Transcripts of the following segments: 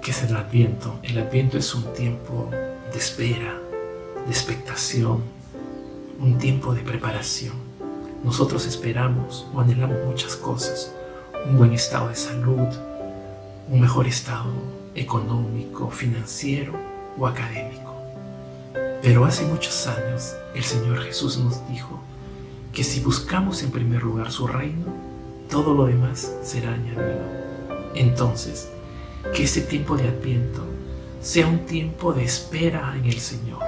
¿Qué es el Adviento? El Adviento es un tiempo de espera, de expectación, un tiempo de preparación. Nosotros esperamos o anhelamos muchas cosas: un buen estado de salud, un mejor estado económico, financiero o académico. Pero hace muchos años el Señor Jesús nos dijo que si buscamos en primer lugar su reino, todo lo demás será añadido. Entonces, que este tiempo de Adviento sea un tiempo de espera en el Señor,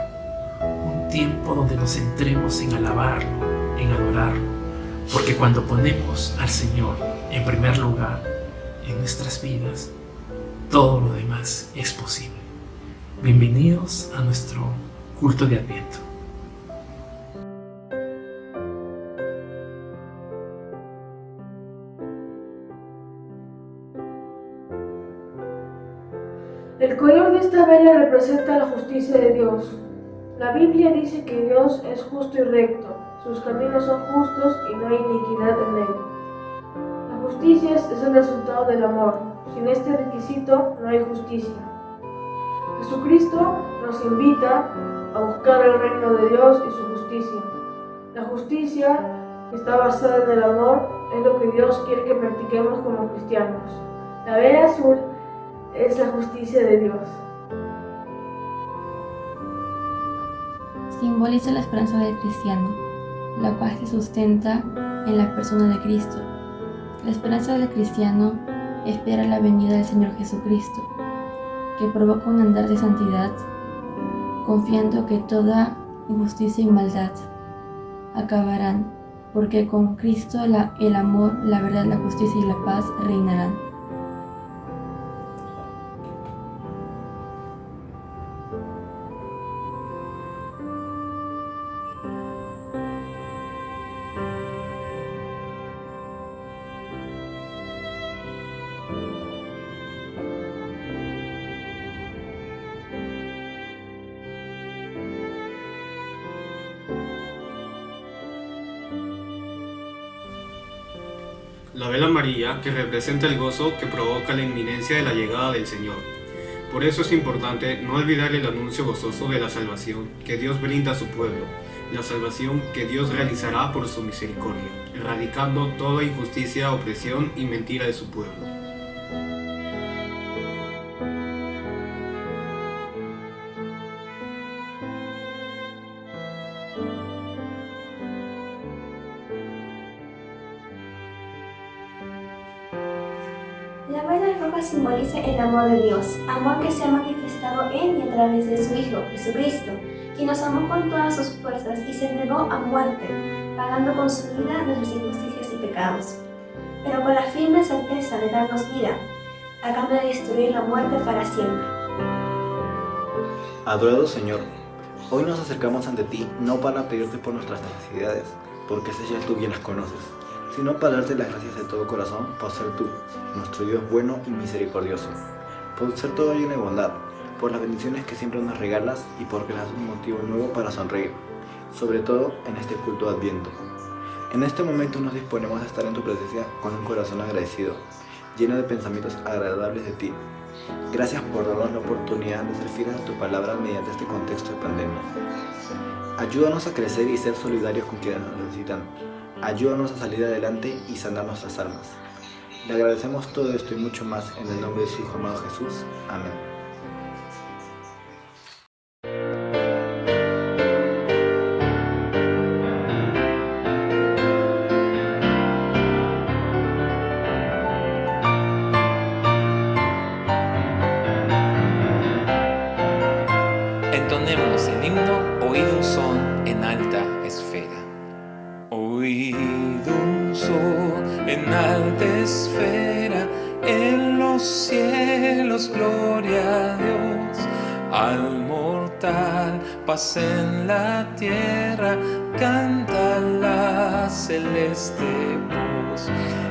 un tiempo donde nos centremos en alabarlo, en adorarlo, porque cuando ponemos al Señor en primer lugar en nuestras vidas, todo lo demás es posible. Bienvenidos a nuestro culto de Adviento. El color de esta vela representa la justicia de Dios. La Biblia dice que Dios es justo y recto, sus caminos son justos y no hay iniquidad en él. La justicia es el resultado del amor. Sin este requisito no hay justicia. Jesucristo nos invita a buscar el reino de Dios y su justicia. La justicia que está basada en el amor es lo que Dios quiere que practiquemos como cristianos. La vela azul es la justicia de Dios. Simboliza la esperanza del cristiano, la cual se sustenta en la persona de Cristo. La esperanza del cristiano espera la venida del Señor Jesucristo, que provoca un andar de santidad, confiando que toda injusticia y maldad acabarán, porque con Cristo el amor, la verdad, la justicia y la paz reinarán. La vela amarilla, que representa el gozo que provoca la inminencia de la llegada del Señor. Por eso es importante no olvidar el anuncio gozoso de la salvación que Dios brinda a su pueblo, la salvación que Dios realizará por su misericordia, erradicando toda injusticia, opresión y mentira de su pueblo. La vela roja simboliza el amor de Dios, amor que se ha manifestado en y a través de su Hijo, Jesucristo, quien nos amó con todas sus fuerzas y se entregó a muerte, pagando con su vida nuestras injusticias y pecados, pero con la firme certeza de darnos vida, a cambio de destruir la muerte para siempre. Adorado Señor, hoy nos acercamos ante ti no para pedirte por nuestras necesidades, porque esas ya tú bien las conoces, sino para darte las gracias de todo corazón por ser tú, nuestro Dios bueno y misericordioso, por ser todo lleno de bondad, por las bendiciones que siempre nos regalas y porque nos das un motivo nuevo para sonreír, sobre todo en este culto de Adviento. En este momento nos disponemos a estar en tu presencia con un corazón agradecido, lleno de pensamientos agradables de ti. Gracias por darnos la oportunidad de ser fieles a tu palabra mediante este contexto de pandemia. Ayúdanos a crecer y ser solidarios con quienes nos necesitan. Ayúdanos a salir adelante y sanar nuestras almas. Le agradecemos todo esto y mucho más en el nombre de su Hijo amado Jesús. Amén. Entonemos el himno Oíd un son en alta esfera. Oíd un son en alta esfera, en los cielos gloria a Dios. Al mortal paz en la tierra, canta la celeste voz.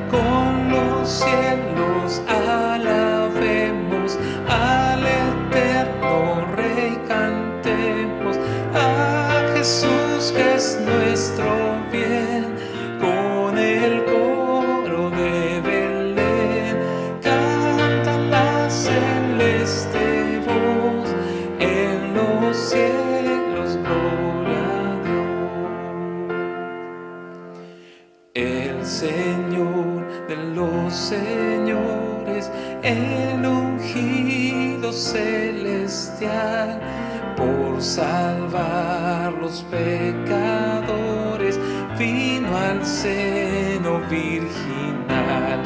Con los cielos alabemos al eterno Rey, cantemos a Jesús que es nuestro bien, con el coro de Belén, canta la celeste celestial, por salvar los pecadores, vino al seno virginal.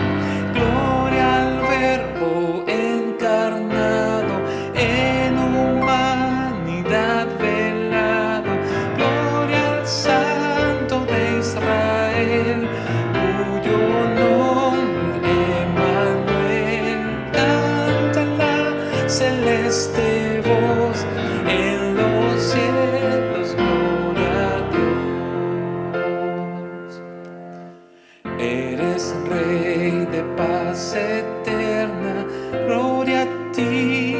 Gloria al Verbo encarnado, en humanidad velado. Gloria al Santo de Israel, cuyo nombre Emmanuel. Canta la celeste voz en los cielos, gloria a Dios. Eres Rey de paz eterna, gloria a ti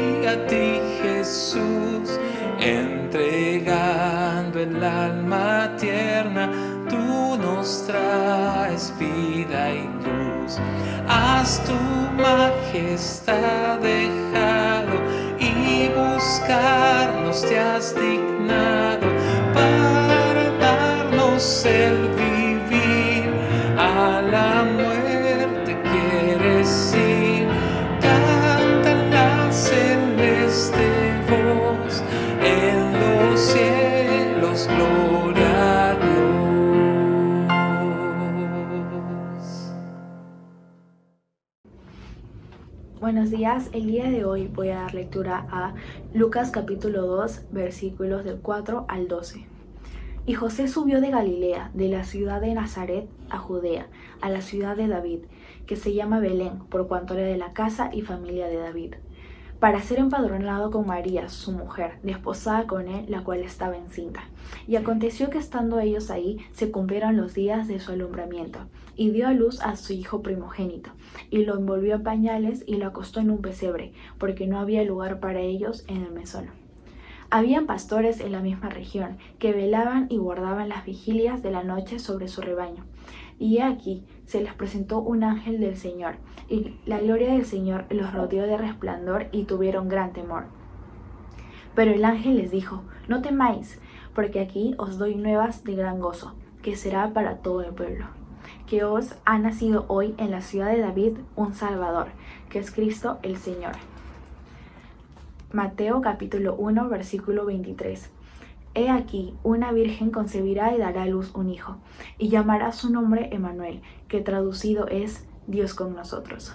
Jesús, entregando el alma tierna, tú nos traes vida y luz. Haz tu majestad dejado y buscarnos te has dignado, para darnos el vivir. A la muerte quieres ir, canta la celeste voz en los cielos, gloria a Dios. Buenos días, el día de hoy voy a dar lectura a Lucas capítulo 2, versículos del 4 al 12. Y José subió de Galilea, de la ciudad de Nazaret a Judea, a la ciudad de David, que se llama Belén, por cuanto era de la casa y familia de David, para ser empadronado con María, su mujer, desposada con él, la cual estaba encinta. Y aconteció que estando ellos ahí, se cumplieron los días de su alumbramiento, y dio a luz a su hijo primogénito, y lo envolvió en pañales y lo acostó en un pesebre, porque no había lugar para ellos en el mesón. Habían pastores en la misma región, que velaban y guardaban las vigilias de la noche sobre su rebaño. Y aquí se les presentó un ángel del Señor, y la gloria del Señor los rodeó de resplandor y tuvieron gran temor. Pero el ángel les dijo: no temáis, porque aquí os doy nuevas de gran gozo, que será para todo el pueblo. Que os ha nacido hoy en la ciudad de David un Salvador, que es Cristo el Señor. Mateo capítulo 1, versículo 23. He aquí, una virgen concebirá y dará a luz un hijo, y llamará su nombre Emmanuel, que traducido es Dios con nosotros.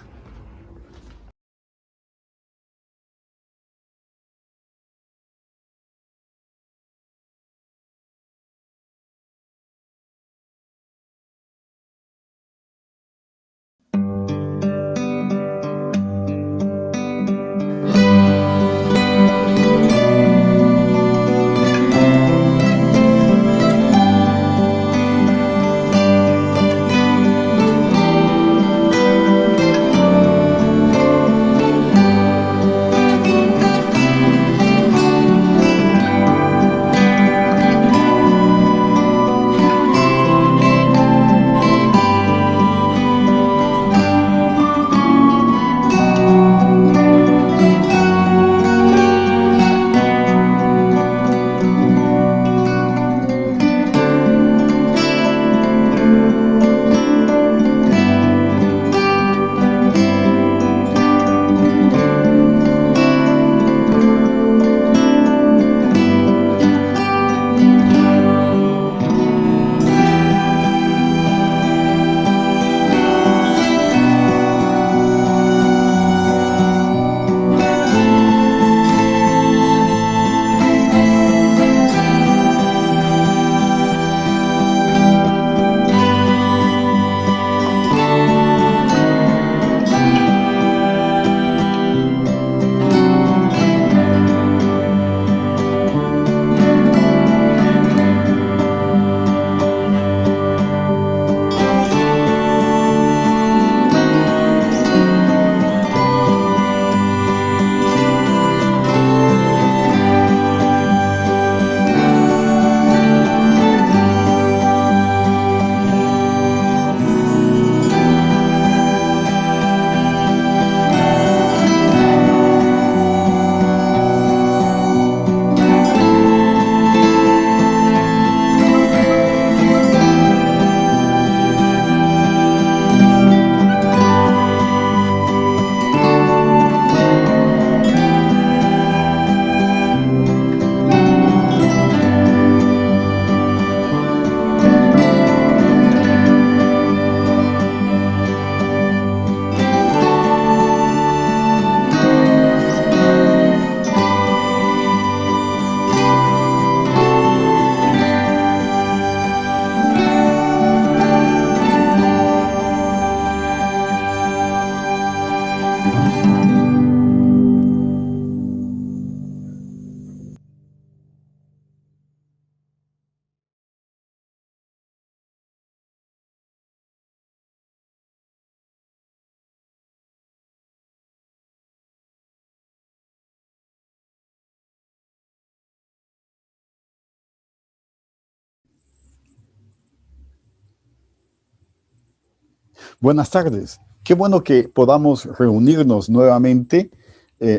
Buenas tardes. Qué bueno que podamos reunirnos nuevamente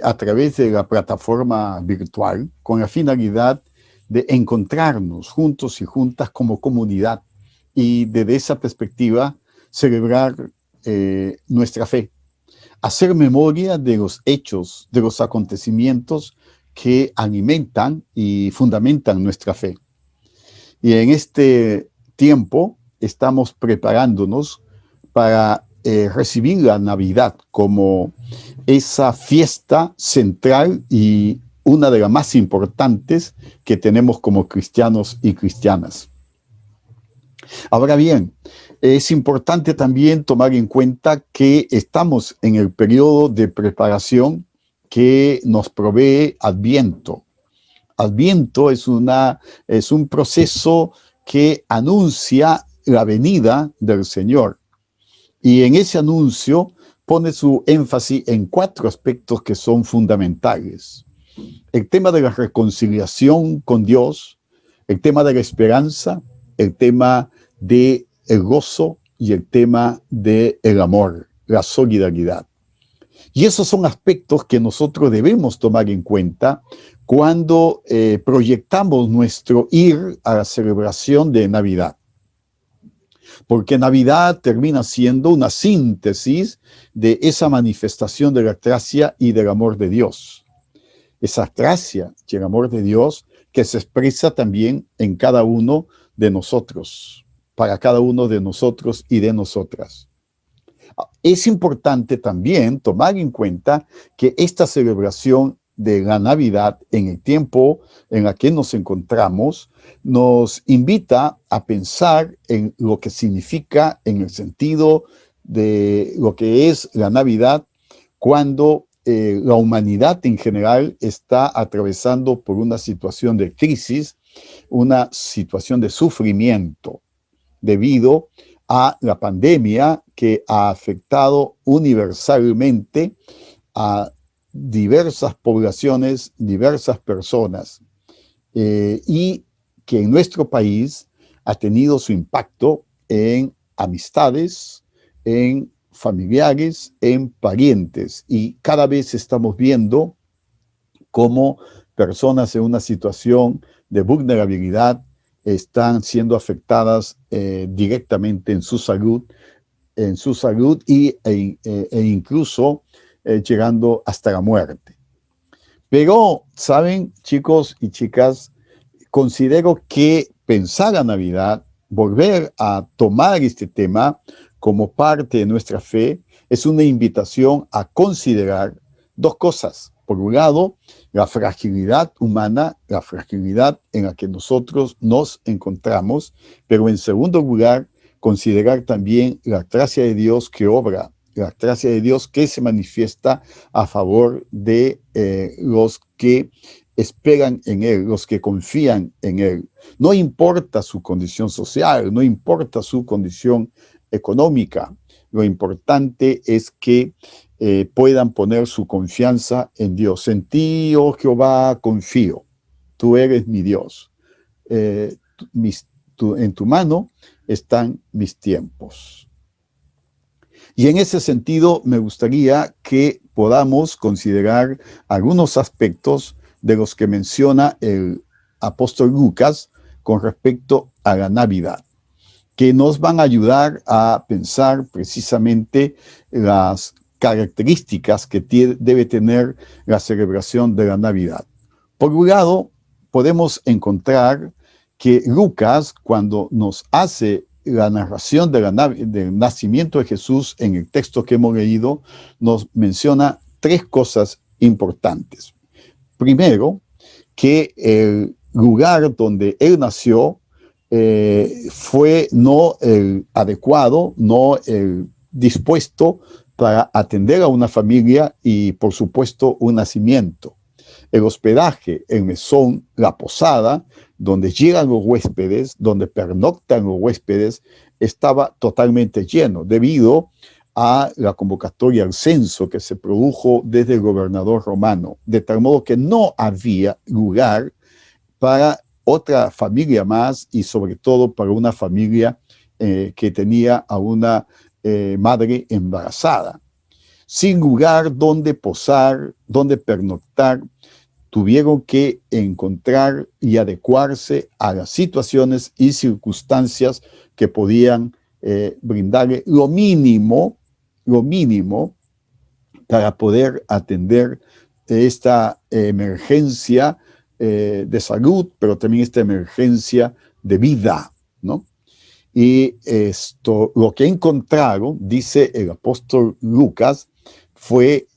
a través de la plataforma virtual con la finalidad de encontrarnos juntos y juntas como comunidad y desde esa perspectiva celebrar nuestra fe, hacer memoria de los hechos, de los acontecimientos que alimentan y fundamentan nuestra fe. Y en este tiempo estamos preparándonos para recibir la Navidad como esa fiesta central y una de las más importantes que tenemos como cristianos y cristianas. Ahora bien, es importante también tomar en cuenta que estamos en el periodo de preparación que nos provee Adviento. Adviento es un proceso que anuncia la venida del Señor. Y en ese anuncio pone su énfasis en 4 aspectos que son fundamentales. El tema de la reconciliación con Dios, el tema de la esperanza, el tema del gozo y el tema del amor, la solidaridad. Y esos son aspectos que nosotros debemos tomar en cuenta cuando proyectamos nuestro ir a la celebración de Navidad. Porque Navidad termina siendo una síntesis de esa manifestación de la gracia y del amor de Dios. Esa gracia y el amor de Dios que se expresa también en cada uno de nosotros, para cada uno de nosotros y de nosotras. Es importante también tomar en cuenta que esta celebración de la Navidad, en el tiempo en el que nos encontramos, nos invita a pensar en lo que significa, en el sentido de lo que es la Navidad, cuando la humanidad en general está atravesando por una situación de crisis, una situación de sufrimiento, debido a la pandemia que ha afectado universalmente a diversas poblaciones, diversas personas, y que en nuestro país ha tenido su impacto en amistades, en familiares, en parientes, y cada vez estamos viendo cómo personas en una situación de vulnerabilidad están siendo afectadas directamente en su salud e incluso llegando hasta la muerte. Pero, ¿saben, chicos y chicas? Considero que pensar la Navidad, volver a tomar este tema como parte de nuestra fe, es una invitación a considerar 2 cosas. Por un lado, la fragilidad humana, la fragilidad en la que nosotros nos encontramos, pero en segundo lugar, considerar también la gracia de Dios que obra, la gracia de Dios que se manifiesta a favor de los que esperan en Él, los que confían en Él. No importa su condición social, no importa su condición económica, lo importante es que puedan poner su confianza en Dios. En ti, oh Jehová, confío. Tú eres mi Dios. En tu mano están mis tiempos. Y en ese sentido, me gustaría que podamos considerar algunos aspectos de los que menciona el apóstol Lucas con respecto a la Navidad, que nos van a ayudar a pensar precisamente las características que debe tener la celebración de la Navidad. Por un lado, podemos encontrar que Lucas, cuando nos hace la narración del nacimiento de Jesús en el texto que hemos leído, nos menciona 3 cosas importantes. Primero, que el lugar donde él nació fue no el adecuado, no el dispuesto para atender a una familia y, por supuesto, un nacimiento. El hospedaje, el mesón, la posada, donde llegan los huéspedes, donde pernoctan los huéspedes, estaba totalmente lleno debido a la convocatoria al censo que se produjo desde el gobernador romano, de tal modo que no había lugar para otra familia más y sobre todo para una familia que tenía a una madre embarazada. Sin lugar donde posar, donde pernoctar, tuvieron que encontrar y adecuarse a las situaciones y circunstancias que podían brindarle lo mínimo para poder atender esta emergencia de salud, pero también esta emergencia de vida, ¿no? Y lo que encontraron, dice el apóstol Lucas, fue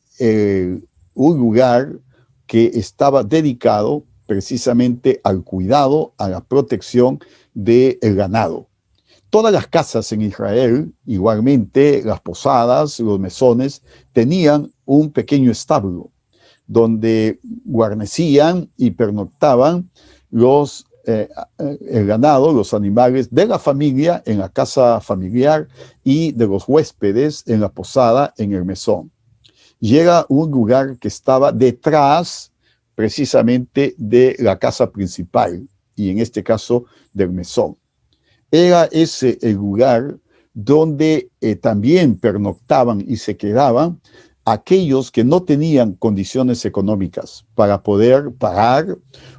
un lugar que estaba dedicado precisamente al cuidado, a la protección del ganado. Todas las casas en Israel, igualmente las posadas, los mesones, tenían un pequeño establo donde guarnecían y pernoctaban el ganado, los animales de la familia en la casa familiar y de los huéspedes en la posada, en el mesón. Llega un lugar que estaba detrás precisamente de la casa principal y en este caso del mesón. Era ese el lugar donde también pernoctaban y se quedaban aquellos que no tenían condiciones económicas para poder pagar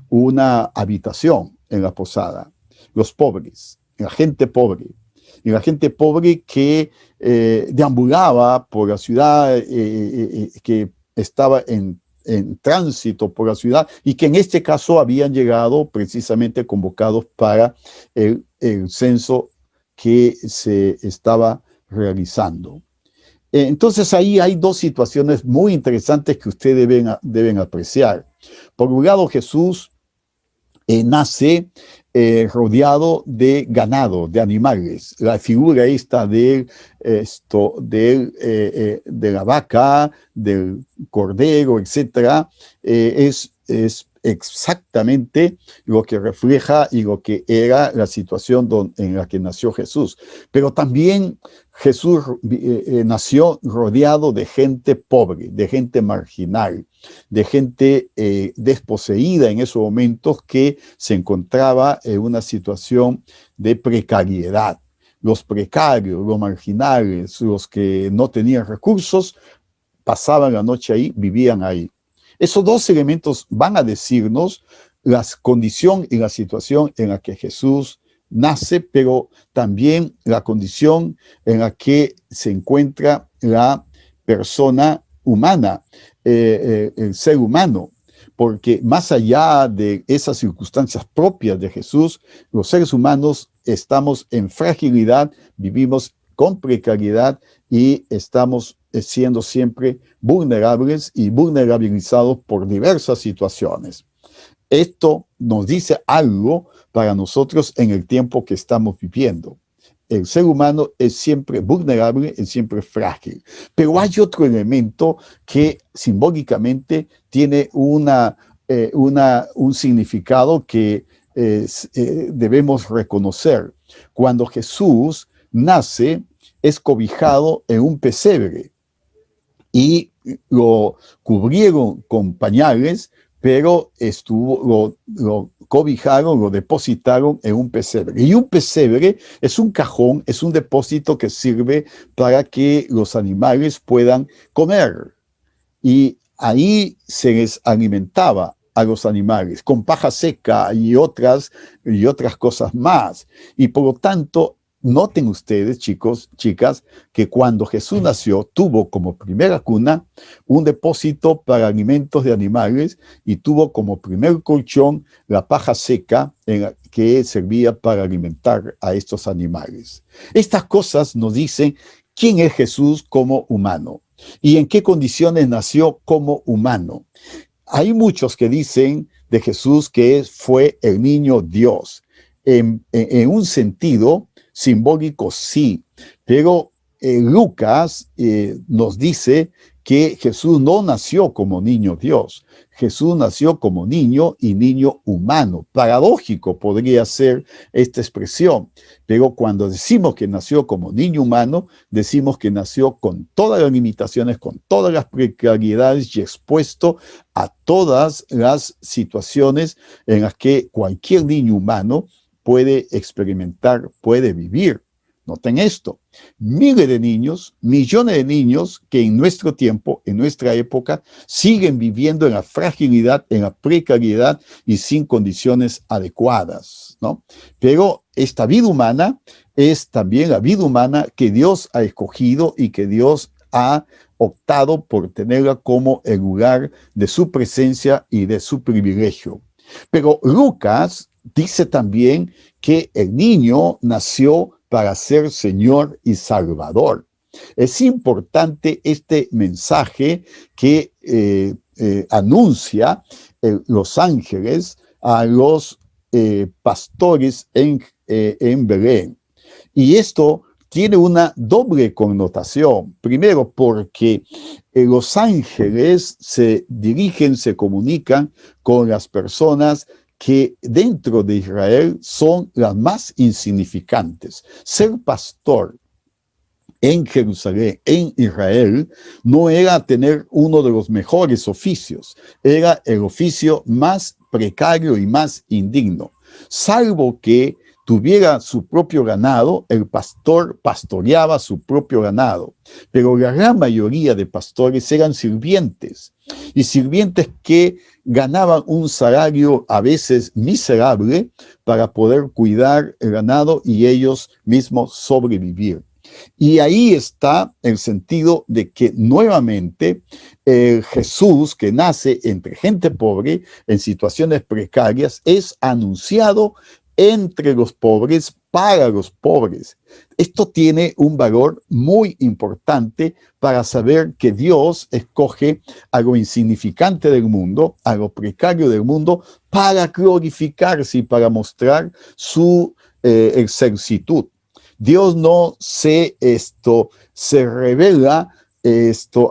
una habitación en la posada. Los pobres, la gente pobre. Y la gente pobre que deambulaba por la ciudad, que estaba en tránsito por la ciudad y que en este caso habían llegado precisamente convocados para el censo que se estaba realizando. Entonces ahí hay dos situaciones muy interesantes que ustedes deben apreciar. Por un lado, Jesús nace rodeado de ganado, de animales. La figura esta de la vaca, del cordero, etcétera, es exactamente lo que refleja y lo que era la situación en la que nació Jesús. Pero también Jesús nació rodeado de gente pobre, de gente marginal, de gente desposeída en esos momentos que se encontraba en una situación de precariedad. Los precarios, los marginales, los que no tenían recursos, pasaban la noche ahí, vivían ahí. Esos dos elementos van a decirnos la condición y la situación en la que Jesús nace, pero también la condición en la que se encuentra la persona humana, el ser humano, porque más allá de esas circunstancias propias de Jesús, los seres humanos estamos en fragilidad, vivimos con precariedad y estamos siendo siempre vulnerables y vulnerabilizados por diversas situaciones. Esto nos dice algo para nosotros en el tiempo que estamos viviendo. El ser humano es siempre vulnerable, es siempre frágil. Pero hay otro elemento que simbólicamente tiene un significado que debemos reconocer. Cuando Jesús nace, es cobijado en un pesebre y lo cubrieron con pañales, pero lo cobijaron, lo depositaron en un pesebre. Y un pesebre es un cajón, es un depósito que sirve para que los animales puedan comer. Y ahí se les alimentaba a los animales con paja seca y otras cosas más. Y por lo tanto, noten ustedes, chicos, chicas, que cuando Jesús nació, tuvo como primera cuna un depósito para alimentos de animales y tuvo como primer colchón la paja seca que servía para alimentar a estos animales. Estas cosas nos dicen quién es Jesús como humano y en qué condiciones nació como humano. Hay muchos que dicen de Jesús que fue el niño Dios. En un sentido simbólico, sí, pero Lucas nos dice que Jesús no nació como niño Dios, Jesús nació como niño y niño humano. Paradójico podría ser esta expresión, pero cuando decimos que nació como niño humano, decimos que nació con todas las limitaciones, con todas las precariedades y expuesto a todas las situaciones en las que cualquier niño humano puede experimentar, puede vivir. Noten esto, miles de niños, millones de niños que en nuestro tiempo, en nuestra época, siguen viviendo en la fragilidad, en la precariedad y sin condiciones adecuadas, ¿no? Pero esta vida humana es también la vida humana que Dios ha escogido y que Dios ha optado por tenerla como el lugar de su presencia y de su privilegio. Pero Lucas dice también que el niño nació para ser Señor y Salvador. Es importante este mensaje que anuncia los ángeles a los pastores en Belén. Y esto tiene una doble connotación. Primero, porque los ángeles se dirigen, se comunican con las personas que dentro de Israel son las más insignificantes. Ser pastor en Jerusalén, en Israel, no era tener uno de los mejores oficios, era el oficio más precario y más indigno. Salvo que tuviera su propio ganado, el pastor pastoreaba su propio ganado, pero la gran mayoría de pastores eran sirvientes, y sirvientes que ganaban un salario a veces miserable para poder cuidar el ganado y ellos mismos sobrevivir. Y ahí está el sentido de que nuevamente Jesús, que nace entre gente pobre, en situaciones precarias, es anunciado entre los pobres, para los pobres. Esto tiene un valor muy importante para saber que Dios escoge a lo insignificante del mundo, a lo precario del mundo, para glorificarse y para mostrar su excelsitud. Dios no se revela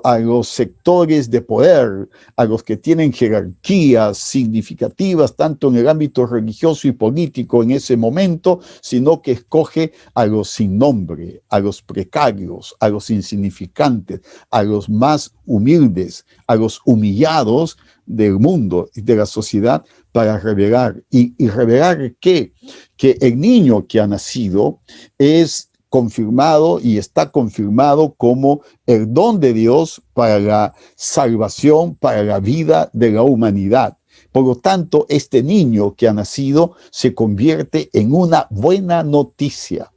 a los sectores de poder, a los que tienen jerarquías significativas, tanto en el ámbito religioso y político en ese momento, sino que escoge a los sin nombre, a los precarios, a los insignificantes, a los más humildes, a los humillados del mundo y de la sociedad para revelar. ¿Y revelar qué? Que el niño que ha nacido es confirmado y está confirmado como el don de Dios para la salvación, para la vida de la humanidad. Por lo tanto, este niño que ha nacido se convierte en una buena noticia.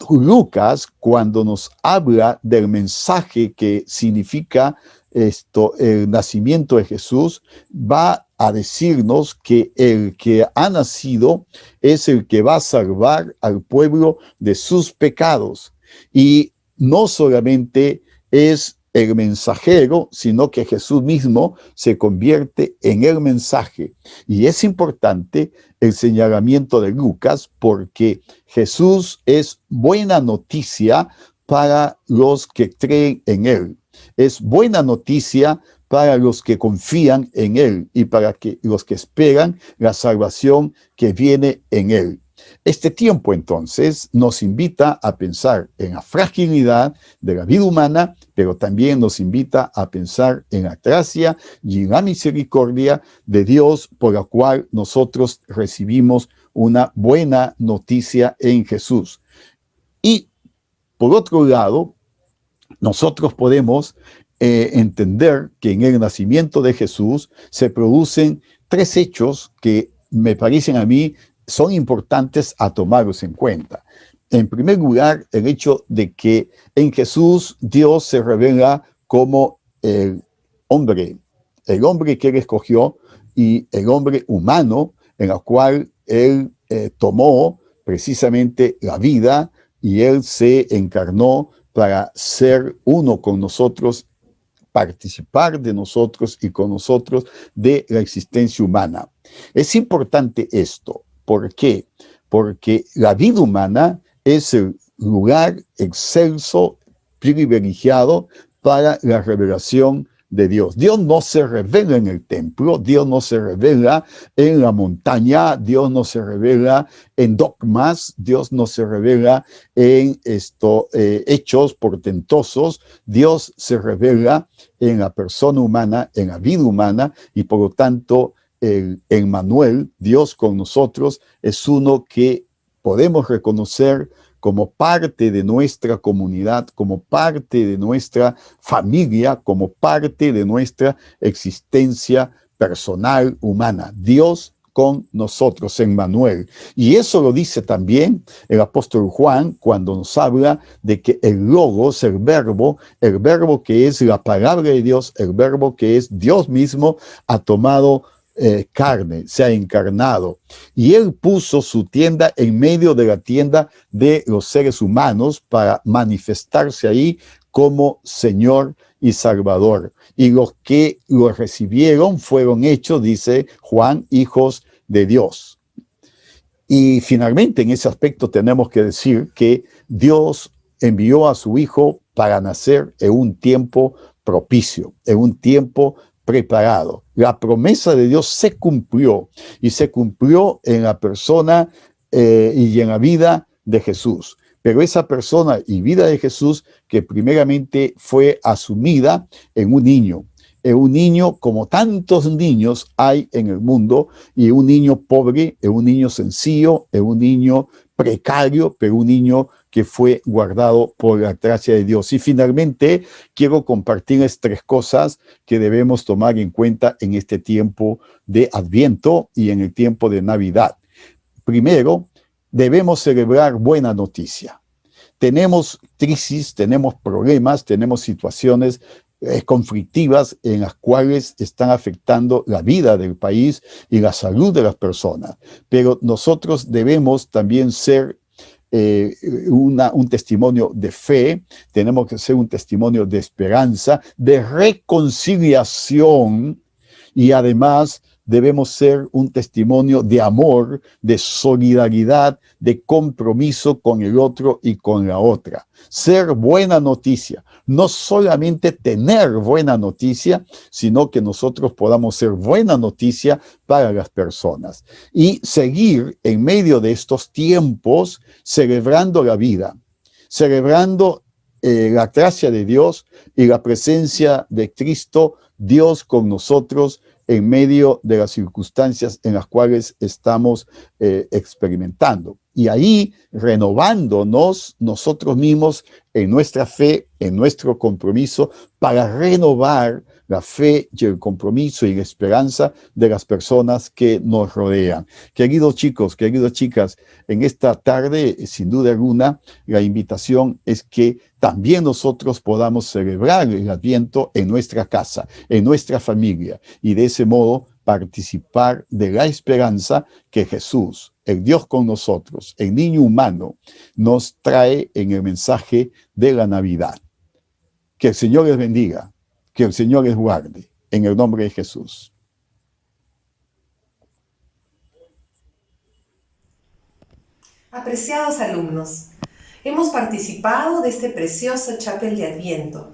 Lucas, cuando nos habla del mensaje que significa el nacimiento de Jesús, va a decirnos que el que ha nacido es el que va a salvar al pueblo de sus pecados. Y no solamente es el mensajero, sino que Jesús mismo se convierte en el mensaje. Y es importante el señalamiento de Lucas porque Jesús es buena noticia para los que creen en él. Es buena noticia para los que confían en él y para los que esperan la salvación que viene en él. Este tiempo entonces nos invita a pensar en la fragilidad de la vida humana, pero también nos invita a pensar en la gracia y en la misericordia de Dios por la cual nosotros recibimos una buena noticia en Jesús. Y por otro lado, nosotros podemos entender que en el nacimiento de Jesús se producen tres hechos que me parecen a mí son importantes a tomarlos en cuenta. En primer lugar, el hecho de que en Jesús Dios se revela como el hombre que él escogió y el hombre humano en el cual él tomó precisamente la vida y él se encarnó para ser uno con nosotros, participar de nosotros y con nosotros de la existencia humana. Es importante esto. ¿Por qué? Porque la vida humana es el lugar excelso, privilegiado para la revelación de Dios. Dios no se revela en el templo, Dios no se revela en la montaña, Dios no se revela en dogmas, Dios no se revela en hechos portentosos. Dios se revela en la persona humana, en la vida humana, y por lo tanto el Emmanuel, Dios con nosotros, es uno que podemos reconocer como parte de nuestra comunidad, como parte de nuestra familia, como parte de nuestra existencia personal, humana. Dios con nosotros, Emmanuel. Y eso lo dice también el apóstol Juan cuando nos habla de que el Logos, el verbo que es la palabra de Dios, el verbo que es Dios mismo, ha tomado carne, se ha encarnado. Y Él puso su tienda en medio de la tienda de los seres humanos para manifestarse ahí como Señor y Salvador. Y los que lo recibieron fueron hechos, dice Juan, hijos de Dios. Y finalmente en ese aspecto tenemos que decir que Dios envió a su Hijo para nacer en un tiempo propicio, en un tiempo preparado. La promesa de Dios se cumplió, y se cumplió en la persona y en la vida de Jesús. Pero esa persona y vida de Jesús que primeramente fue asumida en un niño como tantos niños hay en el mundo, y un niño pobre, un niño sencillo, un niño precario, pero un niño que fue guardado por la gracia de Dios. Y finalmente quiero compartirles 3 cosas que debemos tomar en cuenta en este tiempo de Adviento y en el tiempo de Navidad. Primero, debemos celebrar buena noticia. Tenemos crisis, tenemos problemas, tenemos situaciones conflictivas en las cuales están afectando la vida del país y la salud de las personas. Pero nosotros debemos también ser un testimonio de fe, tenemos que ser un testimonio de esperanza, de reconciliación, y además debemos ser un testimonio de amor, de solidaridad, de compromiso con el otro y con la otra. Ser buena noticia, no solamente tener buena noticia, sino que nosotros podamos ser buena noticia para las personas. Y seguir en medio de estos tiempos celebrando la vida, celebrando la gracia de Dios y la presencia de Cristo, Dios con nosotros, en medio de las circunstancias en las cuales estamos experimentando. Y ahí renovándonos nosotros mismos en nuestra fe, en nuestro compromiso, para renovar la fe y el compromiso y la esperanza de las personas que nos rodean. Queridos chicos, queridas chicas, en esta tarde, sin duda alguna, la invitación es que también nosotros podamos celebrar el Adviento en nuestra casa, en nuestra familia, y de ese modo participar de la esperanza que Jesús, el Dios con nosotros, el niño humano, nos trae en el mensaje de la Navidad. Que el Señor les bendiga, que el Señor les guarde, en el nombre de Jesús. Apreciados alumnos, hemos participado de este precioso chapel de Adviento.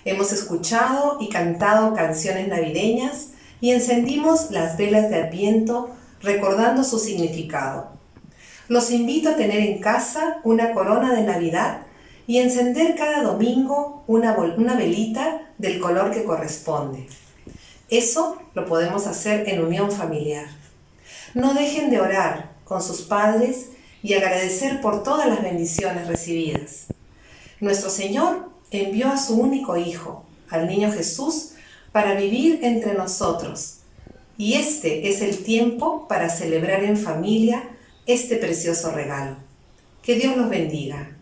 Hemos escuchado y cantado canciones navideñas y encendimos las velas de Adviento recordando su significado. Los invito a tener en casa una corona de Navidad y encender cada domingo una velita del color que corresponde. Eso lo podemos hacer en unión familiar. No dejen de orar con sus padres y agradecer por todas las bendiciones recibidas. Nuestro Señor envió a su único Hijo, al niño Jesús, para vivir entre nosotros. Y este es el tiempo para celebrar en familia este precioso regalo. Que Dios los bendiga.